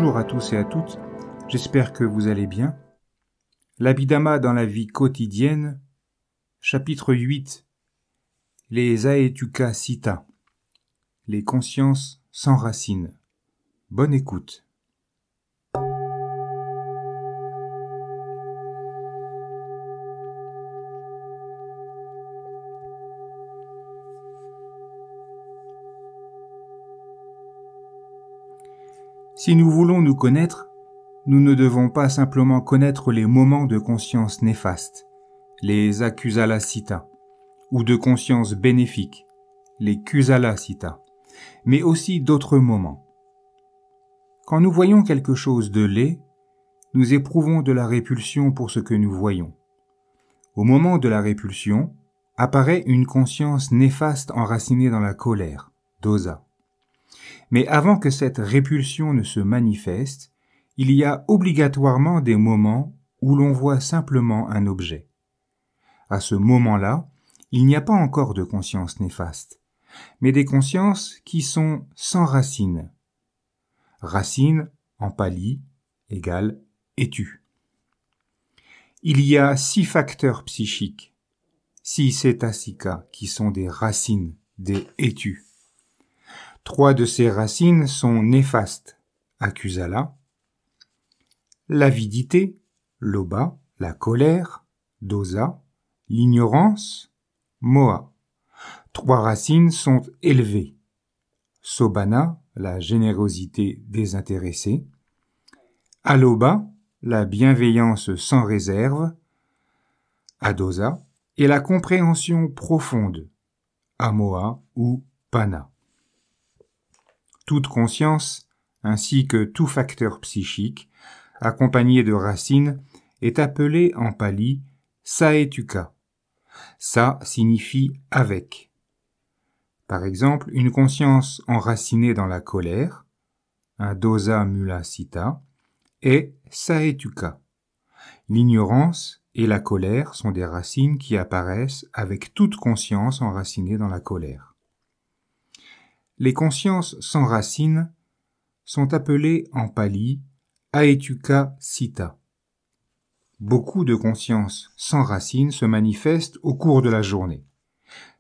Bonjour à tous et à toutes, j'espère que vous allez bien. L'Abhidhamma dans la vie quotidienne, chapitre 8, les Ahetuka Citta, les consciences sans racines. Bonne écoute. Si nous voulons nous connaître, nous ne devons pas simplement connaître les moments de conscience néfastes, les Akusala Citta, ou de conscience bénéfique, les Kusala Citta, mais aussi d'autres moments. Quand nous voyons quelque chose de laid, nous éprouvons de la répulsion pour ce que nous voyons. Au moment de la répulsion, apparaît une conscience néfaste enracinée dans la colère, dosa. Mais avant que cette répulsion ne se manifeste, il y a obligatoirement des moments où l'on voit simplement un objet. À ce moment-là, il n'y a pas encore de conscience néfaste, mais des consciences qui sont sans racine. Racine, en pali, égale étu. Il y a 6 facteurs psychiques, 6 cetasika, qui sont des racines, des étus. 3 de ces racines sont néfastes, akusala, l'avidité, loba, la colère, dosa, l'ignorance, moha. 3 racines sont élevées, sobhana, la générosité désintéressée, aloba, la bienveillance sans réserve, adosa, et la compréhension profonde, amoha ou pana. Toute conscience, ainsi que tout facteur psychique, accompagné de racines, est appelé en pali sahetuka. Sa signifie avec. Par exemple, une conscience enracinée dans la colère, un dosa mula citta, est sahetuka. L'ignorance et la colère sont des racines qui apparaissent avec toute conscience enracinée dans la colère. Les consciences sans racines sont appelées en pali Ahetuka Citta. Beaucoup de consciences sans racines se manifestent au cours de la journée.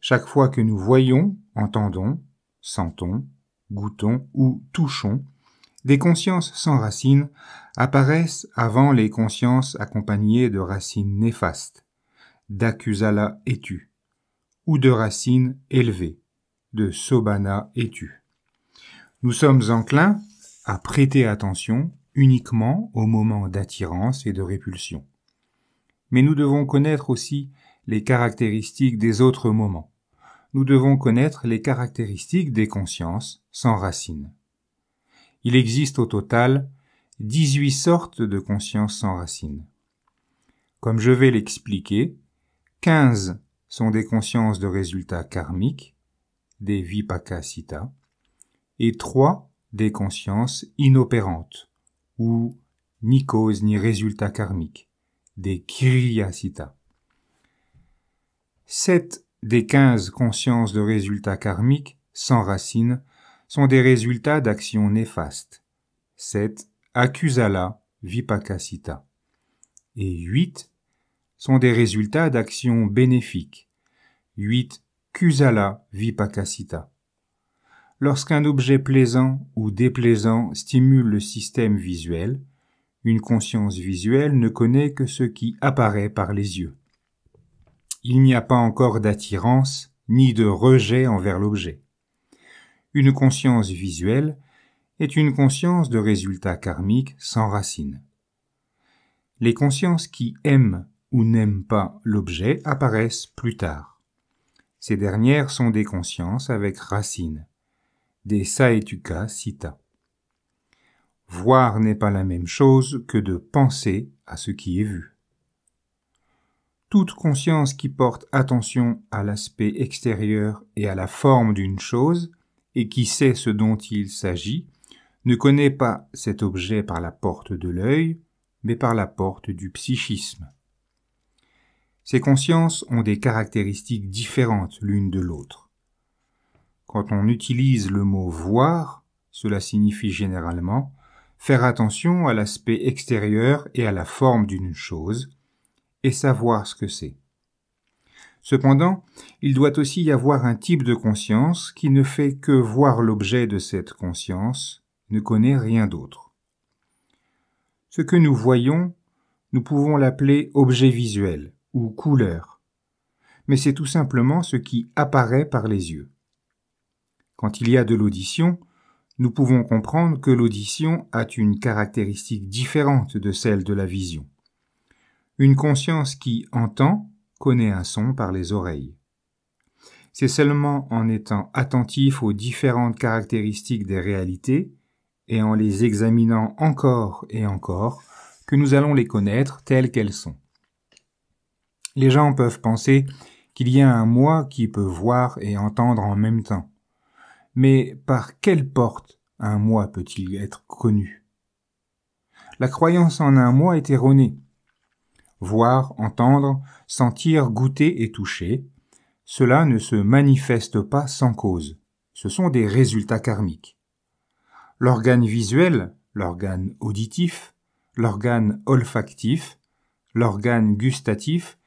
Chaque fois que nous voyons, entendons, sentons, goûtons ou touchons, des consciences sans racines apparaissent avant les consciences accompagnées de racines néfastes, d'akusala étu, ou de racines élevées, de sobhana étu. Nous sommes enclins à prêter attention uniquement aux moments d'attirance et de répulsion. Mais nous devons connaître aussi les caractéristiques des autres moments. Nous devons connaître les caractéristiques des consciences sans racines. Il existe au total 18 sortes de consciences sans racines. Comme je vais l'expliquer, 15 sont des consciences de résultats karmiques, des vipaka citta, et 3 des consciences inopérantes, ou ni cause ni résultat karmique, des kriya citta. 7 des 15 consciences de résultats karmiques sans racines sont des résultats d'actions néfastes, 7 akusala vipaka citta, et 8 sont des résultats d'actions bénéfiques, 8 kusala vipaka citta. Lorsqu'un objet plaisant ou déplaisant stimule le système visuel, une conscience visuelle ne connaît que ce qui apparaît par les yeux. Il n'y a pas encore d'attirance ni de rejet envers l'objet. Une conscience visuelle est une conscience de résultats karmiques sans racines. Les consciences qui aiment ou n'aiment pas l'objet apparaissent plus tard. Ces dernières sont des consciences avec racines, des sahetuka citta. Voir n'est pas la même chose que de penser à ce qui est vu. Toute conscience qui porte attention à l'aspect extérieur et à la forme d'une chose et qui sait ce dont il s'agit ne connaît pas cet objet par la porte de l'œil, mais par la porte du psychisme. Ces consciences ont des caractéristiques différentes l'une de l'autre. Quand on utilise le mot « voir », cela signifie généralement faire attention à l'aspect extérieur et à la forme d'une chose, et savoir ce que c'est. Cependant, il doit aussi y avoir un type de conscience qui ne fait que voir l'objet de cette conscience, ne connaît rien d'autre. Ce que nous voyons, nous pouvons l'appeler objet visuel ou couleur, mais c'est tout simplement ce qui apparaît par les yeux. Quand il y a de l'audition, nous pouvons comprendre que l'audition a une caractéristique différente de celle de la vision. Une conscience qui entend connaît un son par les oreilles. C'est seulement en étant attentif aux différentes caractéristiques des réalités et en les examinant encore et encore que nous allons les connaître telles qu'elles sont. Les gens peuvent penser qu'il y a un moi qui peut voir et entendre en même temps. Mais par quelle porte un moi peut-il être connu? La croyance en un moi est erronée. Voir, entendre, sentir, goûter et toucher, cela ne se manifeste pas sans cause. Ce sont des résultats karmiques. L'organe visuel, l'organe auditif, l'organe olfactif, l'organe gustatif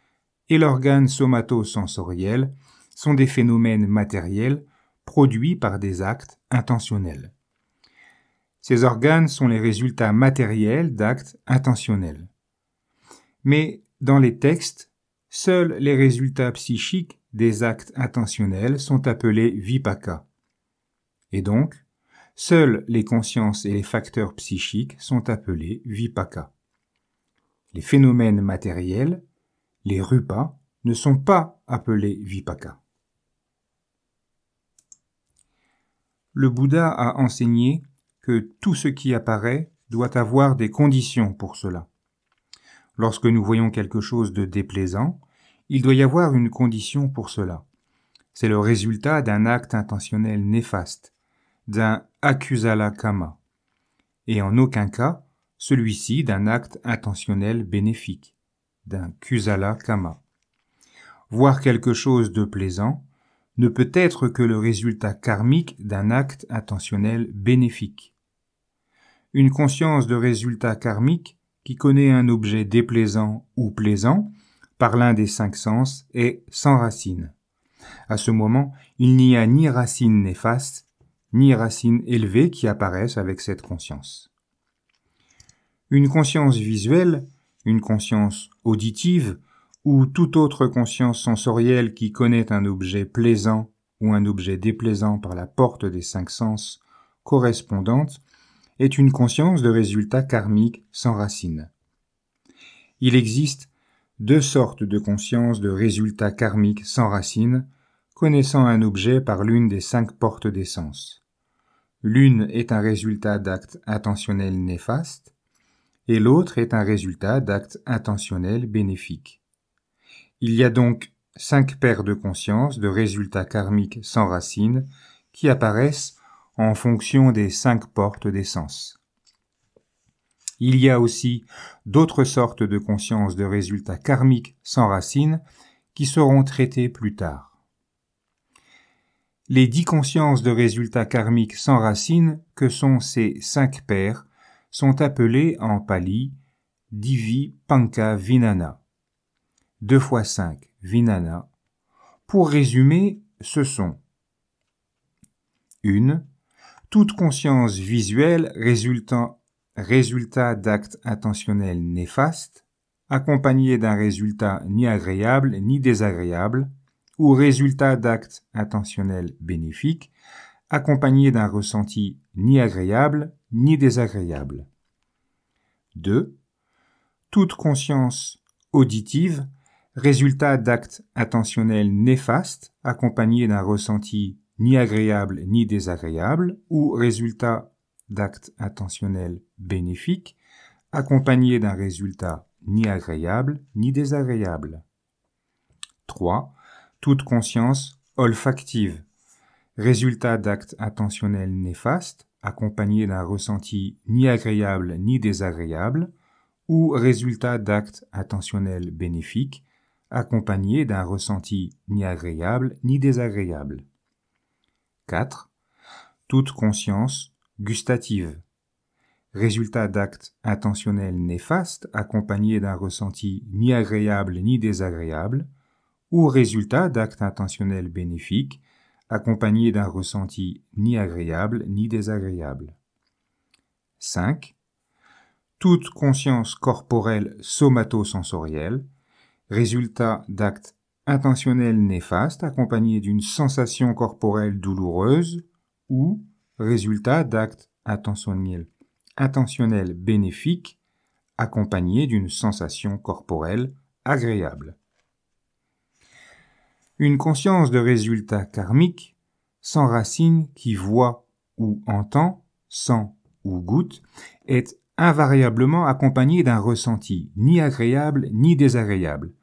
et l'organe somatosensoriel sont des phénomènes matériels produits par des actes intentionnels. Ces organes sont les résultats matériels d'actes intentionnels. Mais dans les textes, seuls les résultats psychiques des actes intentionnels sont appelés vipaka. Et donc, seules les consciences et les facteurs psychiques sont appelés vipaka. Les phénomènes matériels, les rupas, ne sont pas appelés vipaka. Le Bouddha a enseigné que tout ce qui apparaît doit avoir des conditions pour cela. Lorsque nous voyons quelque chose de déplaisant, il doit y avoir une condition pour cela. C'est le résultat d'un acte intentionnel néfaste, d'un akusala kama, et en aucun cas celui-ci d'un acte intentionnel bénéfique, d'un kusala kama. Voir quelque chose de plaisant ne peut être que le résultat karmique d'un acte intentionnel bénéfique. Une conscience de résultat karmique qui connaît un objet déplaisant ou plaisant par l'un des 5 sens est sans racine. À ce moment, il n'y a ni racine néfaste, ni racine élevée qui apparaissent avec cette conscience. Une conscience visuelle, une conscience auditive ou toute autre conscience sensorielle qui connaît un objet plaisant ou un objet déplaisant par la porte des 5 sens correspondante est une conscience de résultat karmique sans racine. Il existe 2 sortes de conscience de résultat karmique sans racine, connaissant un objet par l'une des 5 portes des sens. L'une est un résultat d'acte intentionnel néfaste, et l'autre est un résultat d'acte intentionnel bénéfique. Il y a donc 5 paires de conscience de résultats karmiques sans racine qui apparaissent en fonction des 5 portes des sens. Il y a aussi d'autres sortes de conscience de résultats karmiques sans racine qui seront traitées plus tard. Les 10 consciences de résultats karmiques sans racine, que sont ces 5 paires, sont appelées en pali Divi Panka Vinana. 2 fois 5 Vinana. Pour résumer, ce sont 1. Toute conscience visuelle résultat d'actes intentionnels néfastes, accompagné d'un résultat ni agréable ni désagréable, ou résultat d'actes intentionnels bénéfiques, accompagné d'un ressenti ni agréable ni désagréable. 2. Toute conscience auditive, résultat d'actes intentionnels néfastes, accompagné d'un ressenti ni agréable ni désagréable, ou résultat d'actes intentionnels bénéfiques, accompagné d'un résultat ni agréable ni désagréable. 3. Toute conscience olfactive, résultat d'actes intentionnels néfastes, accompagné d'un ressenti ni agréable ni désagréable, ou résultat d'actes intentionnels bénéfiques, accompagné d'un ressenti ni agréable ni désagréable. 4. Toute conscience gustative, résultat d'actes intentionnels néfastes accompagnés d'un ressenti ni agréable ni désagréable, ou résultat d'actes intentionnels bénéfiques accompagnés d'un ressenti ni agréable ni désagréable. 5. Toute conscience corporelle somatosensorielle, résultat d'actes intentionnels néfastes accompagnés d'une sensation corporelle douloureuse ou résultat d'actes intentionnels bénéfiques accompagnés d'une sensation corporelle agréable. Une conscience de résultat karmique, sans racine qui voit ou entend, sent ou goûte, est invariablement accompagnée d'un ressenti ni agréable ni désagréable,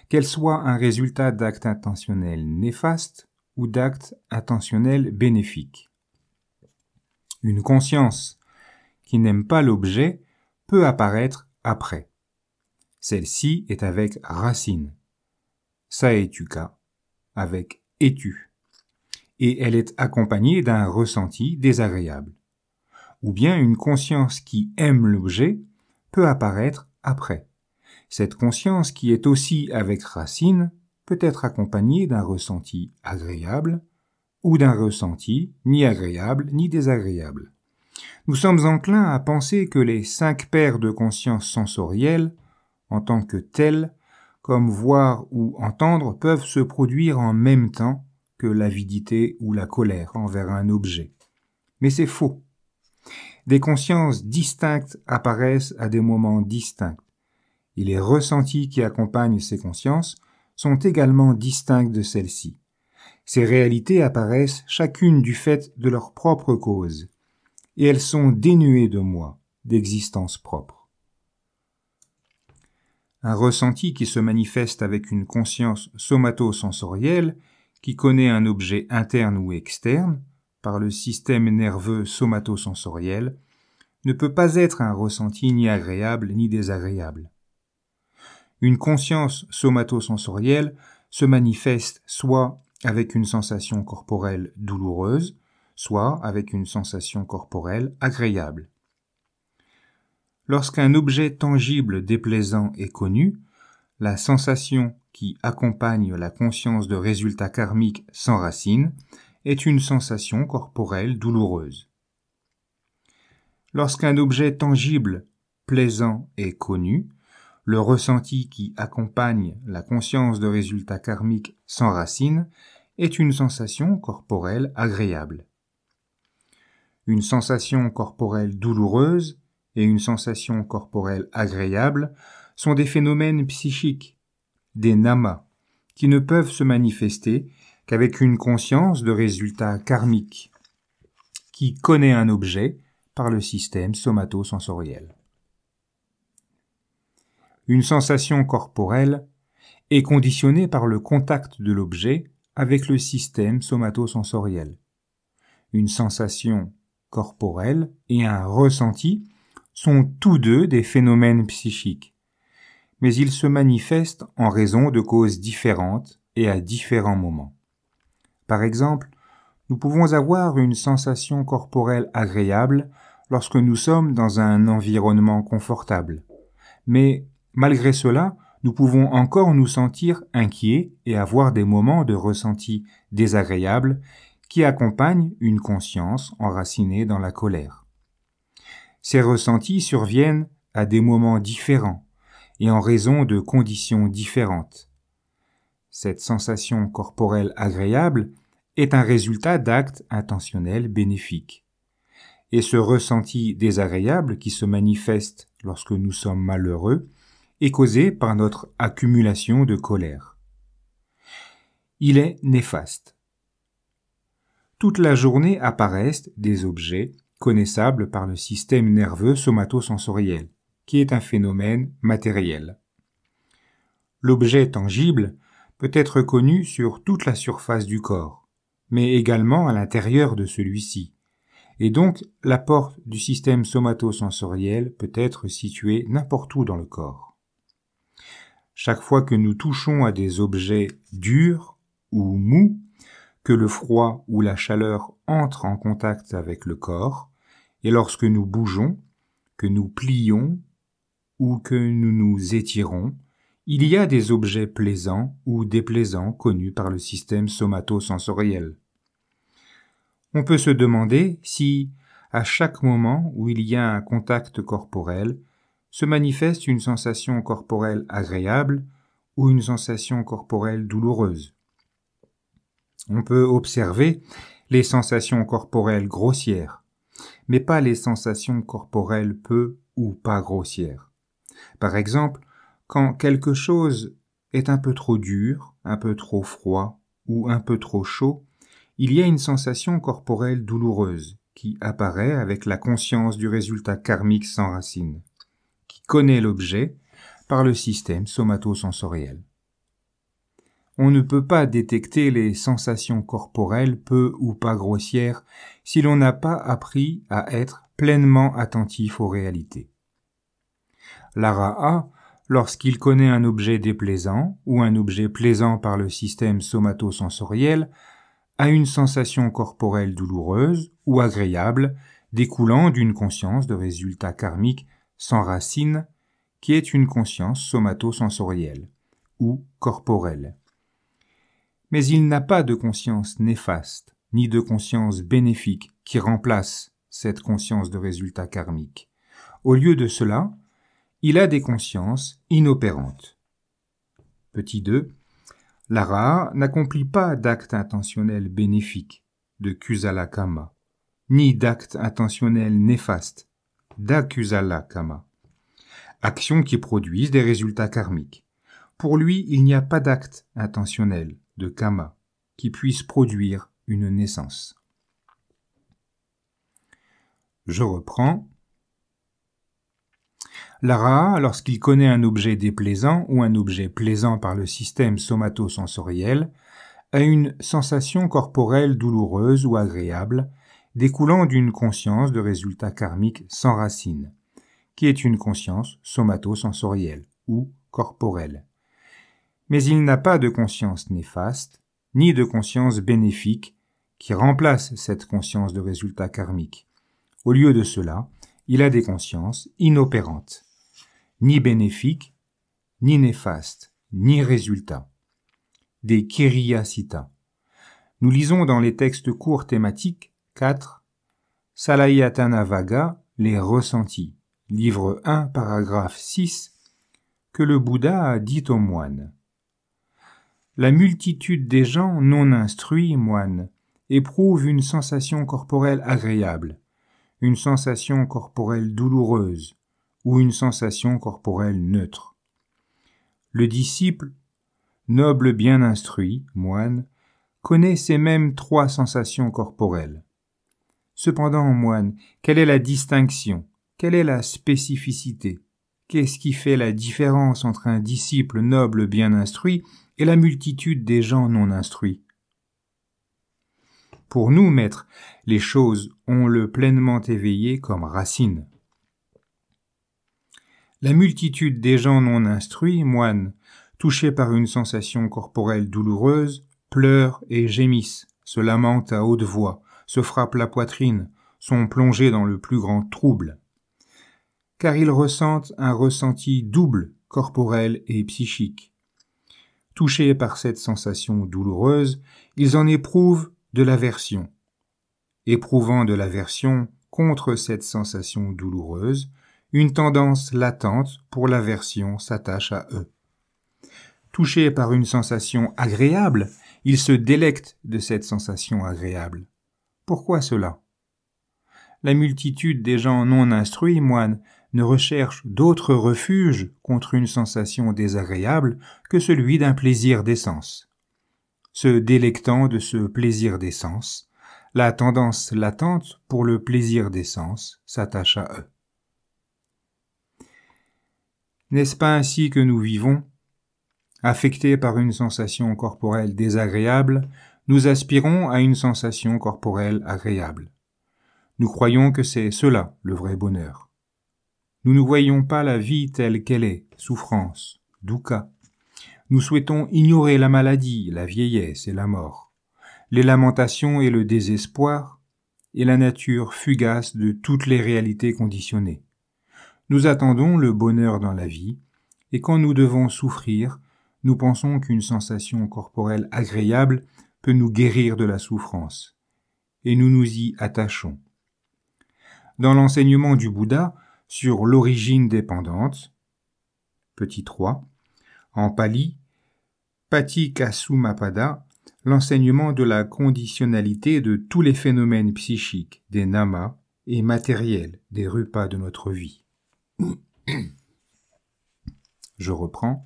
qu'elle soit un résultat d'actes intentionnels néfastes ou d'actes intentionnels bénéfiques. Une conscience qui n'aime pas l'objet peut apparaître après. Celle-ci est avec racine, saetuka, avec etu, et elle est accompagnée d'un ressenti désagréable. Ou bien une conscience qui aime l'objet peut apparaître après. Cette conscience qui est aussi avec racine peut être accompagnée d'un ressenti agréable ou d'un ressenti ni agréable ni désagréable. Nous sommes enclins à penser que les 5 paires de consciences sensorielles, en tant que telles, comme voir ou entendre, peuvent se produire en même temps que l'avidité ou la colère envers un objet. Mais c'est faux. Des consciences distinctes apparaissent à des moments distincts, et les ressentis qui accompagnent ces consciences sont également distincts de celles-ci. Ces réalités apparaissent chacune du fait de leur propre cause, et elles sont dénuées de moi, d'existence propre. Un ressenti qui se manifeste avec une conscience somatosensorielle, qui connaît un objet interne ou externe, par le système nerveux somatosensoriel, ne peut pas être un ressenti ni agréable ni désagréable. Une conscience somatosensorielle se manifeste soit avec une sensation corporelle douloureuse, soit avec une sensation corporelle agréable. Lorsqu'un objet tangible déplaisant est connu, la sensation qui accompagne la conscience de résultats karmiques sans racine est une sensation corporelle douloureuse. Lorsqu'un objet tangible, plaisant est connu, le ressenti qui accompagne la conscience de résultats karmiques sans racine est une sensation corporelle agréable. Une sensation corporelle douloureuse et une sensation corporelle agréable sont des phénomènes psychiques, des namas, qui ne peuvent se manifester qu'avec une conscience de résultats karmiques, qui connaît un objet par le système somatosensoriel. Une sensation corporelle est conditionnée par le contact de l'objet avec le système somatosensoriel. Une sensation corporelle et un ressenti sont tous deux des phénomènes psychiques, mais ils se manifestent en raison de causes différentes et à différents moments. Par exemple, nous pouvons avoir une sensation corporelle agréable lorsque nous sommes dans un environnement confortable, mais malgré cela, nous pouvons encore nous sentir inquiets et avoir des moments de ressenti désagréables qui accompagnent une conscience enracinée dans la colère. Ces ressentis surviennent à des moments différents et en raison de conditions différentes. Cette sensation corporelle agréable est un résultat d'actes intentionnels bénéfiques. Et ce ressenti désagréable qui se manifeste lorsque nous sommes malheureux est causé par notre accumulation de colère. Il est néfaste. Toute la journée apparaissent des objets connaissables par le système nerveux somatosensoriel, qui est un phénomène matériel. L'objet tangible peut être connu sur toute la surface du corps, mais également à l'intérieur de celui-ci, et donc la porte du système somatosensoriel peut être située n'importe où dans le corps. Chaque fois que nous touchons à des objets durs ou mous, que le froid ou la chaleur entrent en contact avec le corps, et lorsque nous bougeons, que nous plions ou que nous nous étirons, il y a des objets plaisants ou déplaisants connus par le système somatosensoriel. On peut se demander si, à chaque moment où il y a un contact corporel, se manifeste une sensation corporelle agréable ou une sensation corporelle douloureuse. On peut observer les sensations corporelles grossières, mais pas les sensations corporelles peu ou pas grossières. Par exemple, quand quelque chose est un peu trop dur, un peu trop froid ou un peu trop chaud, il y a une sensation corporelle douloureuse qui apparaît avec la conscience du résultat karmique sans racine, qui connaît l'objet par le système somatosensoriel. On ne peut pas détecter les sensations corporelles peu ou pas grossières si l'on n'a pas appris à être pleinement attentif aux réalités. L'araha, lorsqu'il connaît un objet déplaisant ou un objet plaisant par le système somatosensoriel, a une sensation corporelle douloureuse ou agréable découlant d'une conscience de résultat karmique sans racine qui est une conscience somatosensorielle ou corporelle. Mais il n'a pas de conscience néfaste ni de conscience bénéfique qui remplace cette conscience de résultat karmique. Au lieu de cela, il a des consciences inopérantes. Petit 2. L'araha n'accomplit pas d'acte intentionnel bénéfique, de kusala kama, ni d'acte intentionnel néfaste, d'akusala kama, actions qui produisent des résultats karmiques. Pour lui, il n'y a pas d'acte intentionnel, de kama, qui puisse produire une naissance. Je reprends. L'araha, lorsqu'il connaît un objet déplaisant ou un objet plaisant par le système somatosensoriel, a une sensation corporelle douloureuse ou agréable découlant d'une conscience de résultat karmique sans racine, qui est une conscience somatosensorielle ou corporelle. Mais il n'a pas de conscience néfaste, ni de conscience bénéfique qui remplace cette conscience de résultat karmique. Au lieu de cela, il a des consciences inopérantes, ni bénéfiques, ni néfastes, ni résultats. Des Kiriyasita. Nous lisons dans les textes courts thématiques 4, Salayatana Vaga, les ressentis, livre 1, paragraphe 6, que le Bouddha a dit aux moines. La multitude des gens non instruits, moines, éprouvent une sensation corporelle agréable, une sensation corporelle douloureuse ou une sensation corporelle neutre. Le disciple, noble bien instruit, moine, connaît ces mêmes 3 sensations corporelles. Cependant, moine, quelle est la distinction? Quelle est la spécificité? Qu'est-ce qui fait la différence entre un disciple noble bien instruit et la multitude des gens non instruits? Pour nous, maître, les choses ont le pleinement éveillé comme racine. La multitude des gens non instruits, moines, touchés par une sensation corporelle douloureuse, pleurent et gémissent, se lamentent à haute voix, se frappent la poitrine, sont plongés dans le plus grand trouble. Car ils ressentent un ressenti double, corporel et psychique. Touchés par cette sensation douloureuse, ils en éprouvent de l'aversion. Éprouvant de l'aversion contre cette sensation douloureuse, une tendance latente pour l'aversion s'attache à eux. Touchés par une sensation agréable, ils se délectent de cette sensation agréable. Pourquoi cela? La multitude des gens non instruits, moines, ne recherchent d'autre refuge contre une sensation désagréable que celui d'un plaisir des sens. Se délectant de ce plaisir des sens, la tendance latente pour le plaisir des sens s'attache à eux. N'est-ce pas ainsi que nous vivons? Affectés par une sensation corporelle désagréable, nous aspirons à une sensation corporelle agréable. Nous croyons que c'est cela le vrai bonheur. Nous ne voyons pas la vie telle qu'elle est, souffrance, dukkha. Nous souhaitons ignorer la maladie, la vieillesse et la mort, les lamentations et le désespoir, et la nature fugace de toutes les réalités conditionnées. nous attendons le bonheur dans la vie, et quand nous devons souffrir, nous pensons qu'une sensation corporelle agréable peut nous guérir de la souffrance, et nous nous y attachons. Dans l'enseignement du Bouddha sur l'origine dépendante, petit 3, en pali, Paticasumappada, l'enseignement de la conditionnalité de tous les phénomènes psychiques, des namas et matériels, des rupas de notre vie. Je reprends.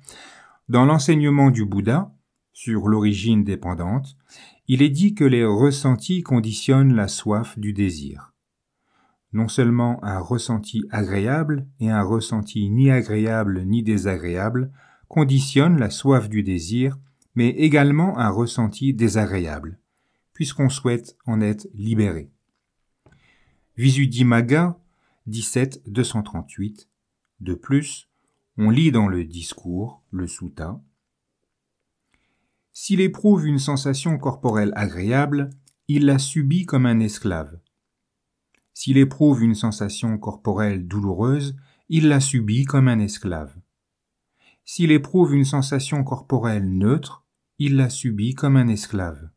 Dans l'enseignement du Bouddha sur l'origine dépendante, il est dit que les ressentis conditionnent la soif du désir. Non seulement un ressenti agréable et un ressenti ni agréable ni désagréable conditionnent la soif du désir, mais également un ressenti désagréable, puisqu'on souhaite en être libéré. Visuddhimagga 17.238. De plus, on lit dans le discours, le sutta, « S'il éprouve une sensation corporelle agréable, il la subit comme un esclave. S'il éprouve une sensation corporelle douloureuse, il la subit comme un esclave. S'il éprouve une sensation corporelle neutre, il la subit comme un esclave.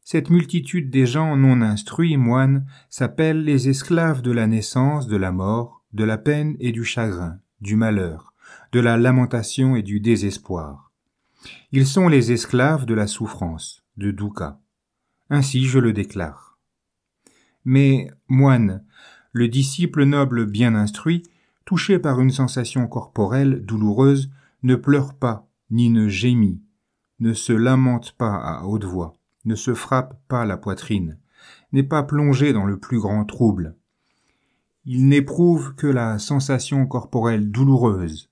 Cette multitude des gens non instruits, moines, s'appellent les esclaves de la naissance, de la mort, de la peine et du chagrin, du malheur, de la lamentation et du désespoir. Ils sont les esclaves de la souffrance, de dukkha. Ainsi je le déclare. Mais, moine, le disciple noble bien instruit, touché par une sensation corporelle douloureuse, ne pleure pas, ni ne gémit, ne se lamente pas à haute voix, ne se frappe pas la poitrine, n'est pas plongé dans le plus grand trouble. Il n'éprouve que la sensation corporelle douloureuse,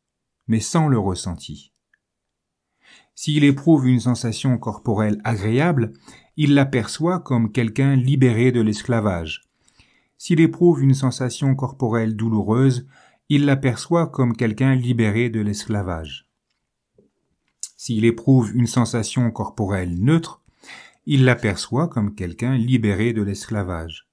mais sans le ressenti. S'il éprouve une sensation corporelle agréable, il l'aperçoit comme quelqu'un libéré de l'esclavage. S'il éprouve une sensation corporelle douloureuse, il l'aperçoit comme quelqu'un libéré de l'esclavage. S'il éprouve une sensation corporelle neutre, il l'aperçoit comme quelqu'un libéré de l'esclavage.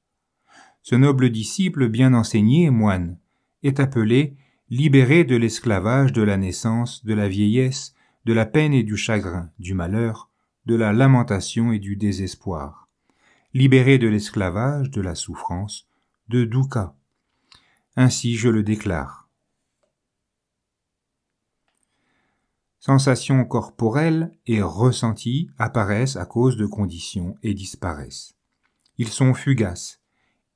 Ce noble disciple bien enseigné, moine, est appelé libéré de l'esclavage de la naissance, de la vieillesse, de la peine et du chagrin, du malheur, de la lamentation et du désespoir, libéré de l'esclavage, de la souffrance, de dukkha. Ainsi je le déclare. Sensations corporelles et ressentis apparaissent à cause de conditions et disparaissent. Ils sont fugaces,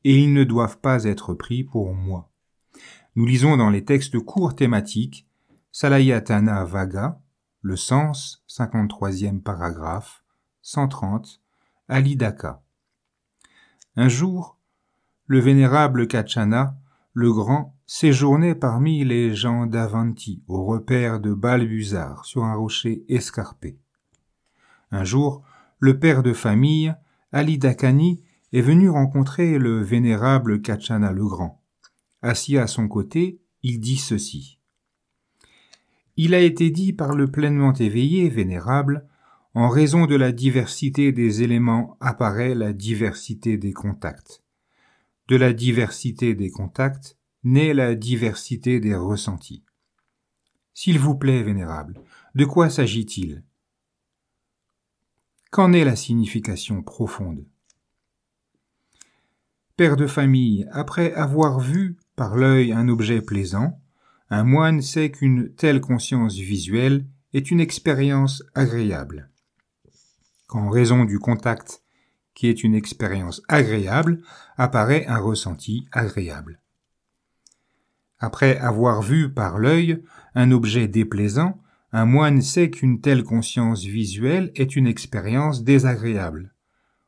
et ils ne doivent pas être pris pour moi. Nous lisons dans les textes courts thématiques Salayatana Vagga, le sens, 53e paragraphe, 130, Alidaka. Un jour, le vénérable Kachana, le grand, séjournait parmi les gens d'Avanti, au repère de Balbuzar, sur un rocher escarpé. Un jour, le père de famille, Alidakani, est venu rencontrer le vénérable Kachana le grand. Assis à son côté, il dit ceci. Il a été dit par le pleinement éveillé, vénérable, en raison de la diversité des éléments apparaît la diversité des contacts. De la diversité des contacts naît la diversité des ressentis. S'il vous plaît, vénérable, de quoi s'agit-il? Qu'en est la signification profonde? Père de famille, après avoir vu par l'œil un objet plaisant, un moine sait qu'une telle conscience visuelle est une expérience agréable. Qu'en raison du contact, qui est une expérience agréable, apparaît un ressenti agréable. Après avoir vu par l'œil un objet déplaisant, un moine sait qu'une telle conscience visuelle est une expérience désagréable.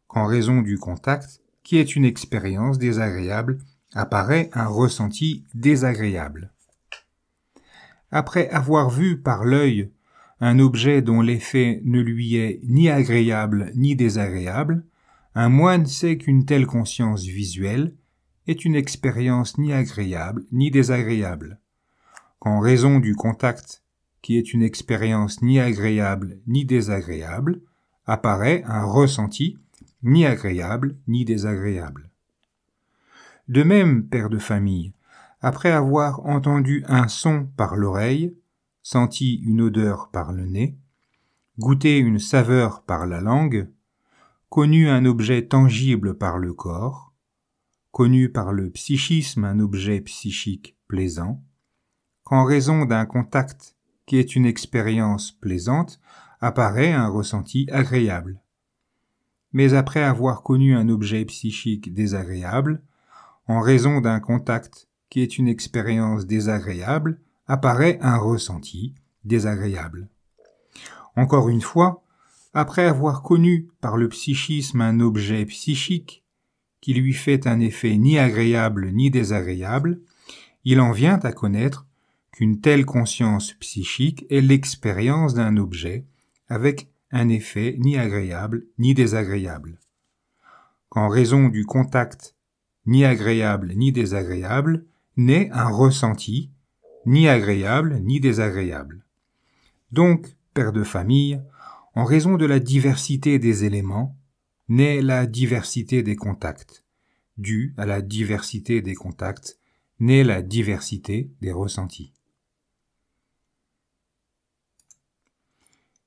Qu'en raison du contact, qui est une expérience désagréable, apparaît un ressenti désagréable. Après avoir vu par l'œil un objet dont l'effet ne lui est ni agréable ni désagréable, un moine sait qu'une telle conscience visuelle est une expérience ni agréable ni désagréable. Qu'en raison du contact, qui est une expérience ni agréable ni désagréable, apparaît un ressenti ni agréable ni désagréable. De même, père de famille, après avoir entendu un son par l'oreille, senti une odeur par le nez, goûté une saveur par la langue, connu un objet tangible par le corps, connu par le psychisme un objet psychique plaisant, qu'en raison d'un contact qui est une expérience plaisante, apparaît un ressenti agréable. Mais après avoir connu un objet psychique désagréable, en raison d'un contact qui est une expérience désagréable, apparaît un ressenti désagréable. Encore une fois, après avoir connu par le psychisme un objet psychique qui lui fait un effet ni agréable ni désagréable, il en vient à connaître qu'une telle conscience psychique est l'expérience d'un objet avec un effet ni agréable ni désagréable. Qu'en raison du contact ni agréable ni désagréable, naît un ressenti ni agréable ni désagréable. Donc, père de famille, en raison de la diversité des éléments, naît la diversité des contacts. Due à la diversité des contacts, naît la diversité des ressentis.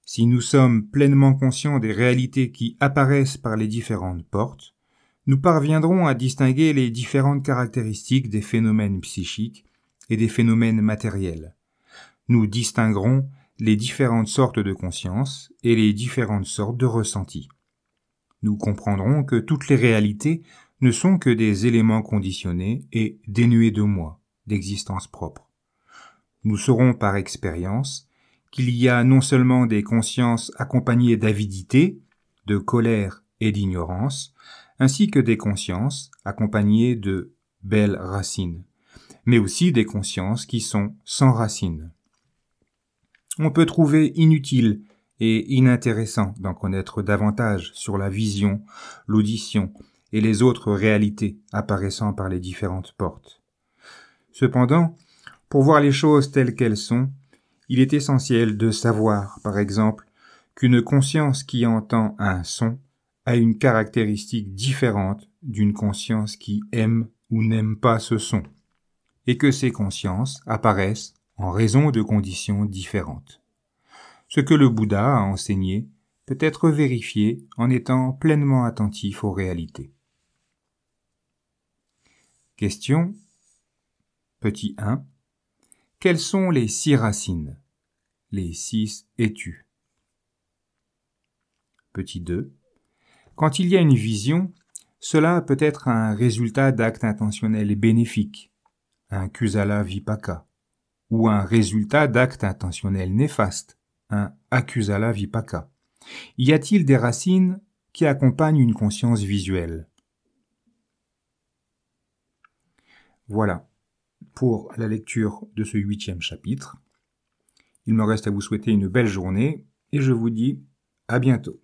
Si nous sommes pleinement conscients des réalités qui apparaissent par les différentes portes, nous parviendrons à distinguer les différentes caractéristiques des phénomènes psychiques et des phénomènes matériels. Nous distinguerons les différentes sortes de conscience et les différentes sortes de ressentis. Nous comprendrons que toutes les réalités ne sont que des éléments conditionnés et dénués de moi, d'existence propre. Nous saurons par expérience qu'il y a non seulement des consciences accompagnées d'avidité, de colère et d'ignorance, ainsi que des consciences accompagnées de belles racines, mais aussi des consciences qui sont sans racines. On peut trouver inutile et inintéressant d'en connaître davantage sur la vision, l'audition et les autres réalités apparaissant par les différentes portes. Cependant, pour voir les choses telles qu'elles sont, il est essentiel de savoir, par exemple, qu'une conscience qui entend un son a une caractéristique différente d'une conscience qui aime ou n'aime pas ce son, et que ces consciences apparaissent en raison de conditions différentes. Ce que le Bouddha a enseigné peut être vérifié en étant pleinement attentif aux réalités. Question. Petit 1. Quelles sont les 6 racines? Les 6 étus. Petit 2. Quand il y a une vision, cela peut être un résultat d'actes intentionnels bénéfiques, un kusala vipaka, ou un résultat d'actes intentionnels néfastes, un akusala vipaka. Y a-t-il des racines qui accompagnent une conscience visuelle? Voilà pour la lecture de ce 8e chapitre. Il me reste à vous souhaiter une belle journée et je vous dis à bientôt.